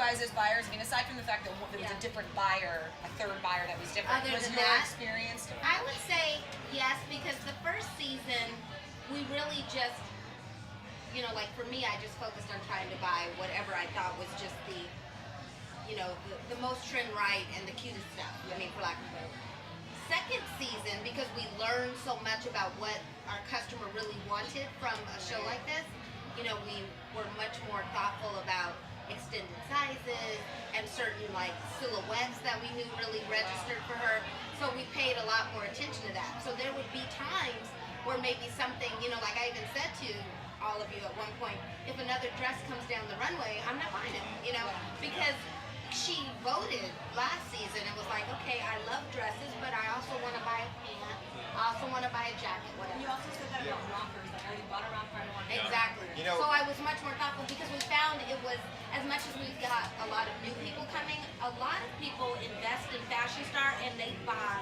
guys as buyers? I mean, aside from the fact that there was a different buyer, a third buyer that was different, was your experience different? I would say yes, because the first season, we really just, you know, like for me, I just focused on trying to buy whatever I thought was just the, you know, the most trend right and the cutest stuff. I mean, for lack of a better word. Second season, because we learned so much about what our customer really wanted from a show like this, you know, we were much more thoughtful about extended sizes and certain like silhouettes that we knew really registered for her. So we paid a lot more attention to that. So there would be times where maybe something, you know, like I even said to all of you at one point, if another dress comes down the runway, I'm not buying it, you know, because she voted last season and was like, okay, I love dresses, but I also want to buy a pant. I also want to buy a jacket, whatever. You also said that about rompers. Like, I bought a romper and one. Exactly. You know, so I was much more thoughtful because we found it was, as much as we've got a lot of new people coming, a lot of people invest in Fashion Star and they buy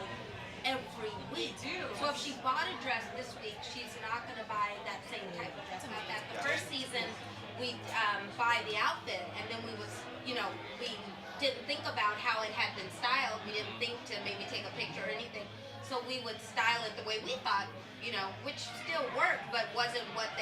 every week. They do. So if she bought a dress this week, she's not going to buy that same type of dress. About that. The first season, we buy the outfit, and then we was, you know, we didn't think about how it had been styled. We didn't think to maybe take a picture or anything. So we would style it the way we thought, you know, which still worked, but wasn't what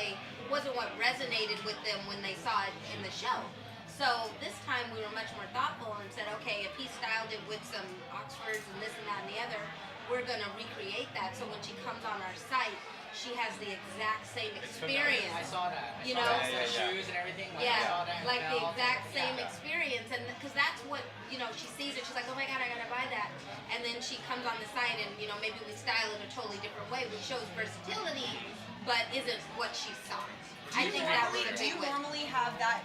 resonated with them when they saw it in the show. So this time we were much more thoughtful and said, okay, if he styled it with some Oxfords and this and that and the other, we're going to recreate that. So when she comes on our site, she has the exact same experience. I saw that. You know, the shoes and everything. Like, I saw that like the belt. exact same experience, and because that's what, you know, she sees it. She's like, oh my god, I gotta buy that. And then she comes on the site, and you know, maybe we style it a totally different way, which shows versatility, but isn't what she saw. I think that was a Do big you win. normally have that,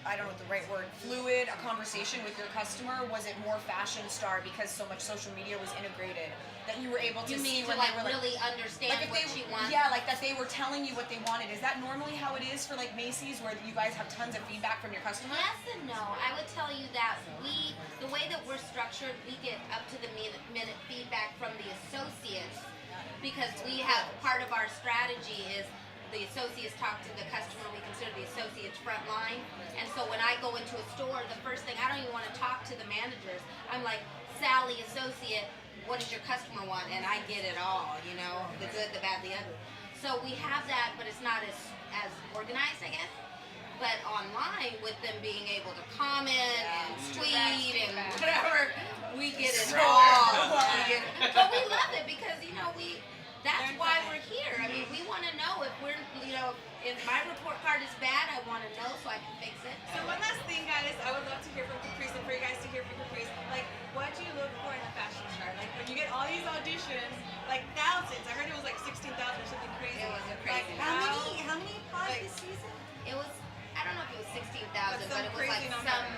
I don't know what the right word, fluid, a conversation with your customer? Was it more Fashion Star because so much social media was integrated that you were able to You see mean when to like they were really understand if what they, she wants? Yeah, like that they were telling you what they wanted. Is that normally how it is for like Macy's, where you guys have tons of feedback from your customers? Yes and no. I would tell you that the way that we're structured, we get up to the minute feedback from the associates, because we have, part of our strategy is the associates talk to the customer. We consider the associates front line. And so when I go into a store, the first thing, I don't even want to talk to the managers. I'm like, Sally, associate, what does your customer want? And I get it all, you know, the good, the bad, the ugly. So we have that, but it's not as organized, I guess. But online, with them being able to comment and tweet and whatever, we get it all. But we love it because, you know, that's why we're here. I mean, we want to know if we're, you know, if my report card is bad, I want to know so I can fix it. So one last thing, guys, I would love to hear from Caprice, and for you guys to hear from Caprice, like, what do you look for in a fashion star? Like, when you get all these auditions, like thousands, I heard it was like 16,000 or something crazy. It was a crazy like, number. How many applied this season? It was, I don't know if it was 16,000, But but it was like some crazy some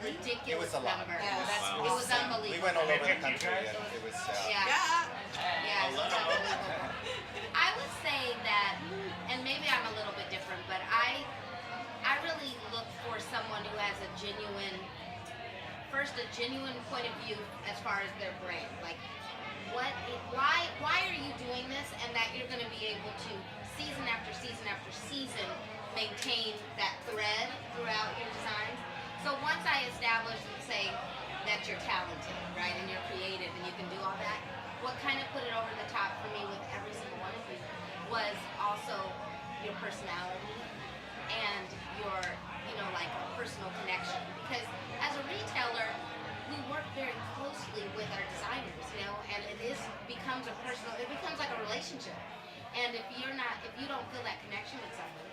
It ridiculous was a lot. number. Yeah, that's It was unbelievable. We went all over the country, and it was. Yeah. Yeah. Yeah, it was unbelievable. I would say that, and maybe I'm a little bit different, but I really look for someone who has a genuine point of view as far as their brand. Like, why are you doing this, and that you're going to be able to season after season after season maintain that thread throughout your designs. So once I establish and say that you're talented, right, and you're creative and you can do all that, what kind of put it over the top for me with every single one of you was also your personality and your, you know, like a personal connection. Because as a retailer, we work very closely with our designers, you know, and it becomes like a relationship. And if you don't feel that connection with someone,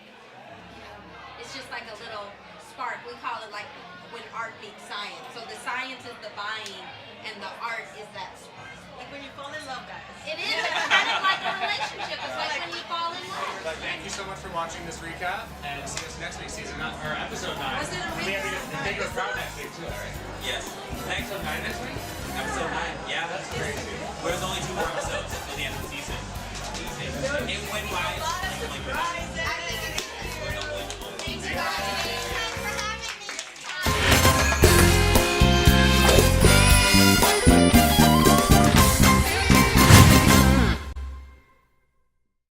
you know, it's just like a little spark. We call it like when art meets science. So the science is the buying, and the art is that spark. Like when you fall in love, guys. It is. It's kind of like a relationship. It's like when you fall in love. Thank you so much for watching this recap, and see us next week, episode 9. Was it a We have recap? to take a crowd next week too, alright? Yes. Episode 9 next week? Episode 9. Yeah, that's crazy. There's only 2 more episodes at the end of the season. It went by. A lot of surprises.